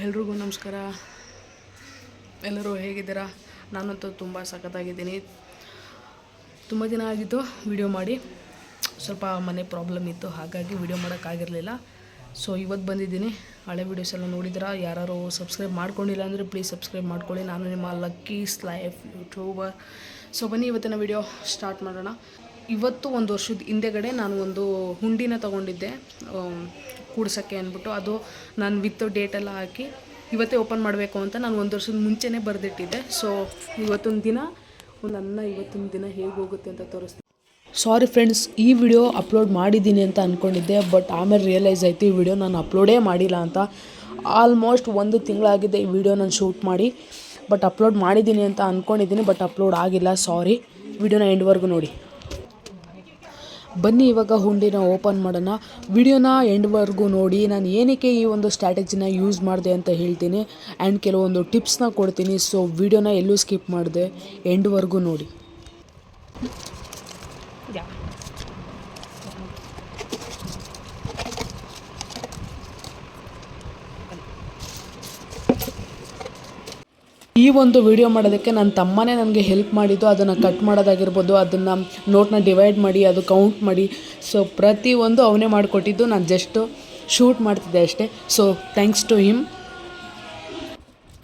ಎಲ್ರಿಗೂ ನಮಸ್ಕಾರ. ಎಲ್ಲರೂ ಹೇಗಿದ್ದೀರಾ? ನಾನಂತೂ ತುಂಬ ಸಖತ್ತಾಗಿದ್ದೀನಿ. ತುಂಬ ದಿನ ಆಗಿತ್ತು ವಿಡಿಯೋ ಮಾಡಿ. ಸ್ವಲ್ಪ ಮನೆ ಪ್ರಾಬ್ಲಮ್ ಇತ್ತು, ಹಾಗಾಗಿ ವಿಡಿಯೋ ಮಾಡೋಕ್ಕಾಗಿರಲಿಲ್ಲ. ಸೊ ಇವತ್ತು ಬಂದಿದ್ದೀನಿ. ಹಳೆ ವೀಡಿಯೋಸ್ ಎಲ್ಲ ನೋಡಿದ್ದೀರಾ. ಯಾರು ಸಬ್ಸ್ಕ್ರೈಬ್ ಮಾಡ್ಕೊಂಡಿಲ್ಲ ಅಂದರೆ ಪ್ಲೀಸ್ ಸಬ್ಸ್ಕ್ರೈಬ್ ಮಾಡ್ಕೊಳ್ಳಿ. ನಾನು ನಿಮ್ಮ ಲಕ್ಕೀಸ್ ಲೈಫ್ ಯೂಟ್ಯೂಬರ್. ಸೊ ಬನ್ನಿ ಇವತ್ತಿನ ವಿಡಿಯೋ ಸ್ಟಾರ್ಟ್ ಮಾಡೋಣ. ಇವತ್ತು 1 ವರ್ಷದ ಹಿಂದೆಗಡೆ ನಾನು ಒಂದು ಹುಂಡಿನ ತೊಗೊಂಡಿದ್ದೆ ಕೂಡ್ಸೋಕ್ಕೆ ಅಂದ್ಬಿಟ್ಟು. ಅದು ನಾನು ವಿತ್ ಡೇಟೆಲ್ಲ ಹಾಕಿ ಇವತ್ತೇ ಓಪನ್ ಮಾಡಬೇಕು ಅಂತ ನಾನು 1 ವರ್ಷದ ಮುಂಚೆನೇ ಬರೆದಿಟ್ಟಿದ್ದೆ. ಸೊ ಇವತ್ತಿನ ದಿನ ಹೇಗೆ ಹೋಗುತ್ತೆ ಅಂತ ತೋರಿಸ್ತೀನಿ. ಸಾರಿ ಫ್ರೆಂಡ್ಸ್, ಈ ವಿಡಿಯೋ ಅಪ್ಲೋಡ್ ಮಾಡಿದ್ದೀನಿ ಅಂತ ಅಂದ್ಕೊಂಡಿದ್ದೆ, ಬಟ್ ಆಮೇಲೆ ರಿಯಲೈಸ್ ಆಯಿತು ಈ ವಿಡಿಯೋ ನಾನು ಅಪ್ಲೋಡೇ ಮಾಡಿಲ್ಲ ಅಂತ. ಆಲ್ಮೋಸ್ಟ್ 1 ತಿಂಗಳಾಗಿದೆ ಈ ವಿಡಿಯೋ ನಾನು ಶೂಟ್ ಮಾಡಿ, ಬಟ್ ಅಪ್ಲೋಡ್ ಮಾಡಿದ್ದೀನಿ ಅಂತ ಅಂದ್ಕೊಂಡಿದ್ದೀನಿ, ಬಟ್ ಅಪ್ಲೋಡ್ ಆಗಿಲ್ಲ. ಸಾರಿ. ವಿಡಿಯೋನ ಎಂಡ್ವರೆಗೂ ನೋಡಿ. ಬನ್ನಿ ಇವಾಗ ಹುಂಡಿನ ಓಪನ್ ಮಾಡೋಣ. ವಿಡಿಯೋನ ಎಂಡ್ವರೆಗೂ ನೋಡಿ. ನಾನು ಏನಕ್ಕೆ ಈ ಒಂದು ಸ್ಟ್ರಾಟಜಿನ ಯೂಸ್ ಮಾಡಿದೆ ಅಂತ ಹೇಳ್ತೀನಿ ಆ್ಯಂಡ್ ಕೆಲವೊಂದು ಟಿಪ್ಸ್ನ ಕೊಡ್ತೀನಿ. ಸೊ ವಿಡಿಯೋನ ಎಲ್ಲೂ ಸ್ಕಿಪ್ ಮಾಡಿದೆ, ಎಂಡ್ವರೆಗೂ ನೋಡಿ. ಈ ಒಂದು ವಿಡಿಯೋ ಮಾಡೋದಕ್ಕೆ ನನ್ನ ತಮ್ಮನೇ ನನಗೆ ಹೆಲ್ಪ್ ಮಾಡಿದ್ದು. ಅದನ್ನು ಕಟ್ ಮಾಡೋದಾಗಿರ್ಬೋದು, ಅದನ್ನು ನೋಟ್ನ ಡಿವೈಡ್ ಮಾಡಿ ಅದು ಕೌಂಟ್ ಮಾಡಿ, ಸೊ ಪ್ರತಿಯೊಂದು ಅವನೇ ಮಾಡಿಕೊಟ್ಟಿದ್ದು. ನಾನು ಜಸ್ಟು ಶೂಟ್ ಮಾಡ್ತಿದ್ದೆ ಅಷ್ಟೇ. So thanks to him.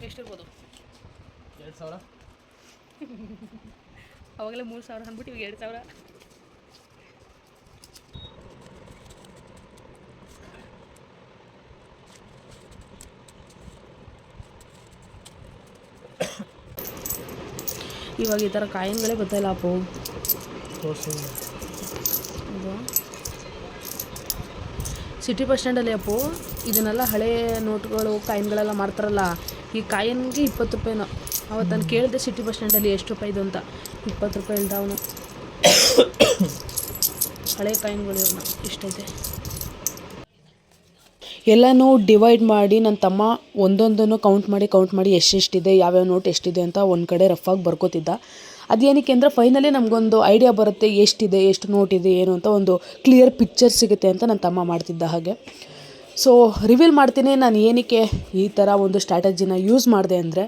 ಎಷ್ಟಿರ್ಬೋದು? 2,000. ಅವಾಗಲೇ 3,000 ಅಂದ್ಬಿಟ್ಟು ಇವಾಗ 2,000. ಇವಾಗ ಈ ಥರ ಕಾಯಿನ್ಗಳೇ ಗೊತ್ತಾಯಿಲ್ಲ ಅಪ್ಪು. ಸಿಟಿ ಬಸ್ ಸ್ಟ್ಯಾಂಡಲ್ಲಿ ಅಪ್ಪು ಇದನ್ನೆಲ್ಲ ಹಳೆ ನೋಟ್ಗಳು ಕಾಯಿನ್ಗಳೆಲ್ಲ ಮಾರ್ತಾರಲ್ಲ, ಈ ಕಾಯಿನ್ಗೆ 20 ರೂಪಾಯಿನೋ. ಅವತ್ತು ನಾನು ಕೇಳಿದೆ ಸಿಟಿ ಬಸ್ ಸ್ಟ್ಯಾಂಡಲ್ಲಿ ಎಷ್ಟು ರೂಪಾಯಿದು ಅಂತ. 20 ರೂಪಾಯಿ ಇಲ್ದ ಅವನು. ಹಳೆ ಕಾಯಿನ್ಗಳು ಇವನ್ನ ಇಷ್ಟೈತೆ. ಎಲ್ಲನೂ ಡಿವೈಡ್ ಮಾಡಿ ನನ್ನ ತಮ್ಮ ಒಂದೊಂದನ್ನು ಕೌಂಟ್ ಮಾಡಿ ಎಷ್ಟೆಷ್ಟಿದೆ, ಯಾವ್ಯಾವ ನೋಟ್ ಎಷ್ಟಿದೆ ಅಂತ ಒಂದು ಕಡೆ ರಫಾಗಿ ಬರ್ಕೋತಿದ್ದ. ಅದೇನಕ್ಕೆ ಅಂದರೆ ಫೈನಲಿ ನಮಗೊಂದು ಐಡಿಯಾ ಬರುತ್ತೆ ಎಷ್ಟಿದೆ, ಎಷ್ಟು ನೋಟ್ ಇದೆ ಏನು ಅಂತ, ಒಂದು ಕ್ಲಿಯರ್ ಪಿಕ್ಚರ್ ಸಿಗುತ್ತೆ ಅಂತ ನನ್ನ ತಮ್ಮ ಮಾಡ್ತಿದ್ದ ಹಾಗೆ. ಸೊ ರಿವೀಲ್ ಮಾಡ್ತೀನಿ ನಾನು ಏನಕ್ಕೆ ಈ ಥರ ಒಂದು ಸ್ಟ್ರಾಟಜಿನ ಯೂಸ್ ಮಾಡಿದೆ ಅಂದರೆ,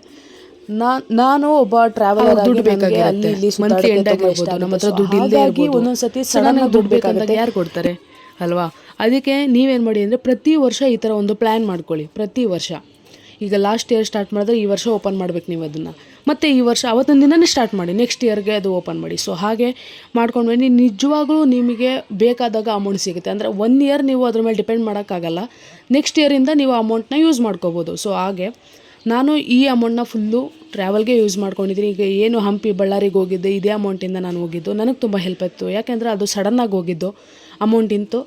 ನಾನು ಒಬ್ಬ ಟ್ರಾವೆಲರ್ ಆಗಿ ನನಗೆ ಅಲ್ಲಿ ಇಲ್ಲಿ ಸುತ್ತಾಡೋಕ್ಕೆ ಒಂದೊಂದ್ಸತಿ ಸಡನ್ ಆಗಿ ದುಡ್ಡು ಬೇಕಾಗುತ್ತೆ. ಯಾರು ಕೊಡ್ತಾರೆ ಅಲ್ವಾ? ಅದಕ್ಕೆ ನೀವೇನು ಮಾಡಿ ಅಂದರೆ ಪ್ರತಿ ವರ್ಷ ಈ ಥರ ಒಂದು ಪ್ಲ್ಯಾನ್ ಮಾಡ್ಕೊಳ್ಳಿ. ಪ್ರತಿ ವರ್ಷ ಈಗ ಲಾಸ್ಟ್ ಇಯರ್ ಸ್ಟಾರ್ಟ್ ಮಾಡಿದ್ರೆ ಈ ವರ್ಷ ಓಪನ್ ಮಾಡ್ಬೇಕು ನೀವು ಅದನ್ನು. ಮತ್ತು ಈ ವರ್ಷ ಅವತ್ತೊಂದು ದಿನನೇ ಸ್ಟಾರ್ಟ್ ಮಾಡಿ, ನೆಕ್ಸ್ಟ್ ಇಯರ್ಗೆ ಅದು ಓಪನ್ ಮಾಡಿ. ಸೊ ಹಾಗೆ ಮಾಡ್ಕೊಂಡು ಬನ್ನಿ. ನಿಜವಾಗ್ಲೂ ನಿಮಗೆ ಬೇಕಾದಾಗ ಅಮೌಂಟ್ ಸಿಗುತ್ತೆ. ಅಂದರೆ 1 ಇಯರ್ ನೀವು ಅದ್ರ ಮೇಲೆ ಡಿಪೆಂಡ್ ಮಾಡೋಕ್ಕಾಗಲ್ಲ. ನೆಕ್ಸ್ಟ್ ಇಯರಿಂದ ನೀವು ಅಮೌಂಟ್ನ ಯೂಸ್ ಮಾಡ್ಕೋಬೋದು. ಸೊ ಹಾಗೆ ನಾನು ಈ ಅಮೌಂಟ್ನ ಫುಲ್ಲು ಟ್ರಾವೆಲ್ಗೆ ಯೂಸ್ ಮಾಡ್ಕೊಂಡಿದ್ದೀನಿ. ಈಗ ಏನು ಹಂಪಿ ಬಳ್ಳಾರಿಗೆ ಹೋಗಿದ್ದೆ, ಇದೇ ಅಮೌಂಟಿಂದ ನಾನು ಹೋಗಿದ್ದು. ನನಗೆ ತುಂಬ ಹೆಲ್ಪ್ ಆಯಿತು, ಯಾಕೆಂದರೆ ಅದು ಸಡನ್ನಾಗಿ ಹೋಗಿದ್ದು ಅಮೌಂಟಿಂತು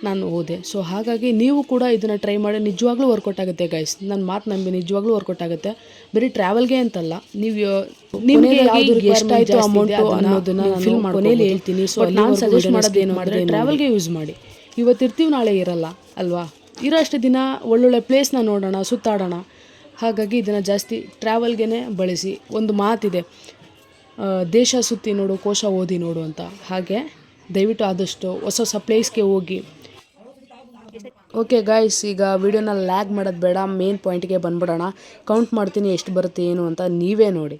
ನಾನು ಹೋದೆ. ಸೊ ಹಾಗಾಗಿ ನೀವು ಕೂಡ ಇದನ್ನು ಟ್ರೈ ಮಾಡಿ. ನಿಜವಾಗ್ಲೂ ವರ್ಕೌಟ್ ಆಗುತ್ತೆ ಗೈಸ್, ನನ್ನ ಮಾತು ನಂಬಿ ನಿಜವಾಗ್ಲೂ ವರ್ಕೌಟ್ ಆಗುತ್ತೆ. ಬರೀ ಟ್ರಾವೆಲ್ಗೆ ಅಂತಲ್ಲ, ನೀವು ನಿಮಗೆ ಎಷ್ಟಾಯಿತು ಅಮೌಂಟು ಅನ್ನೋದನ್ನು ಫಿಲ್ ಮಾಡ್ಕೊನೇಲಿ ಹೇಳ್ತೀನಿ. ಸೊ ನಾನು ಸಜೆಸ್ಟ್ ಮಾಡೋದೇನು ಮಾಡಿದ್ರೆ ಟ್ರಾವೆಲ್ಗೆ ಯೂಸ್ ಮಾಡಿ. ಇವತ್ತಿರ್ತೀವಿ, ನಾಳೆ ಇರಲ್ಲ ಅಲ್ವಾ? ಇರೋ ಅಷ್ಟು ದಿನ ಒಳ್ಳೊಳ್ಳೆ ಪ್ಲೇಸ್ನ ನೋಡೋಣ, ಸುತ್ತಾಡೋಣ. ಹಾಗಾಗಿ ಇದನ್ನು ಜಾಸ್ತಿ ಟ್ರಾವೆಲ್ಗೆ ಬಳಸಿ. ಒಂದು ಮಾತಿದೆ, ದೇಶ ಸುತ್ತಿ ನೋಡು, ಕೋಶ ಓದಿ ನೋಡು ಅಂತ. ಹಾಗೆ ದಯವಿಟ್ಟು ಆದಷ್ಟು ಹೊಸ ಪ್ಲೇಸ್ಗೆ ಹೋಗಿ. ಓಕೆ ಗಾಯ್ಸ್, ಈಗ ವಿಡಿಯೋನ ಲ್ಯಾಗ್ ಮಾಡೋದು ಬೇಡ, ಮೇನ್ ಪಾಯಿಂಟ್ಗೆ ಬಂದ್ಬಿಡೋಣ. ಕೌಂಟ್ ಮಾಡ್ತೀನಿ ಎಷ್ಟು ಬರುತ್ತೆ ಏನು ಅಂತ, ನೀವೇ ನೋಡಿ.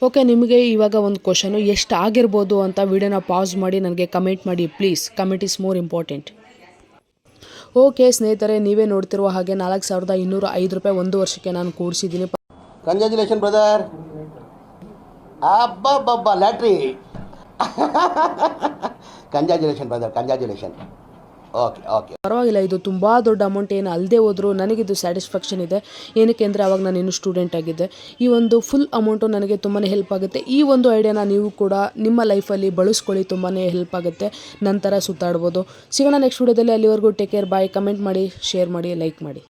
ಓಕೆ, ನಿಮಗೆ ಇವಾಗ ಒಂದು ಕ್ವಶನು, ಎಷ್ಟು ಆಗಿರ್ಬೋದು ಅಂತ ವಿಡಿಯೋನ ಪಾಸ್ ಮಾಡಿ ನನಗೆ ಕಮೆಂಟ್ ಮಾಡಿ please. Comment is more important. Okay ಸ್ನೇಹಿತರೆ, ನೀವೇ ನೋಡ್ತಿರುವ ಹಾಗೆ 4,205 ರೂಪಾಯಿ 1 ವರ್ಷಕ್ಕೆ ನಾನು ಕೂಡಿಸಿದ್ದೀನಿ. Congratulation brother. ಅಬ್ಬಬ್ಬಬ್ಬ lottery. Congratulation brother, congratulation. Okay ಪರವಾಗಿಲ್ಲ, ಇದು ತುಂಬ ದೊಡ್ಡ ಅಮೌಂಟ್ ಏನು ಅಲ್ಲದೆ ಹೋದರೂ ನನಗಿದು ಸ್ಯಾಟಿಸ್ಫ್ಯಾಕ್ಷನ್ ಇದೆ. ಏನಕ್ಕೆ ಅಂದರೆ ಅವಾಗ ನಾನು ಇನ್ನೂ ಸ್ಟೂಡೆಂಟ್ ಆಗಿದ್ದೆ. ಈ ಒಂದು ಫುಲ್ ಅಮೌಂಟು ನನಗೆ ತುಂಬಾ ಹೆಲ್ಪ್ ಆಗುತ್ತೆ. ಈ ಒಂದು ಐಡಿಯಾನ ನೀವು ಕೂಡ ನಿಮ್ಮ ಲೈಫಲ್ಲಿ ಬಳಸ್ಕೊಳ್ಳಿ, ತುಂಬಾ ಹೆಲ್ಪ್ ಆಗುತ್ತೆ. ನಂತರ ಸುತ್ತಾಡ್ಬೋದು. ಸಿಗೋಣ ನೆಕ್ಸ್ಟ್ ವಿಡಿಯೋದಲ್ಲಿ. ಅಲ್ಲಿವರೆಗೂ ಟೇಕ್ ಕೇರ್, ಬಾಯ್. ಕಮೆಂಟ್ ಮಾಡಿ, ಶೇರ್ ಮಾಡಿ, ಲೈಕ್ ಮಾಡಿ.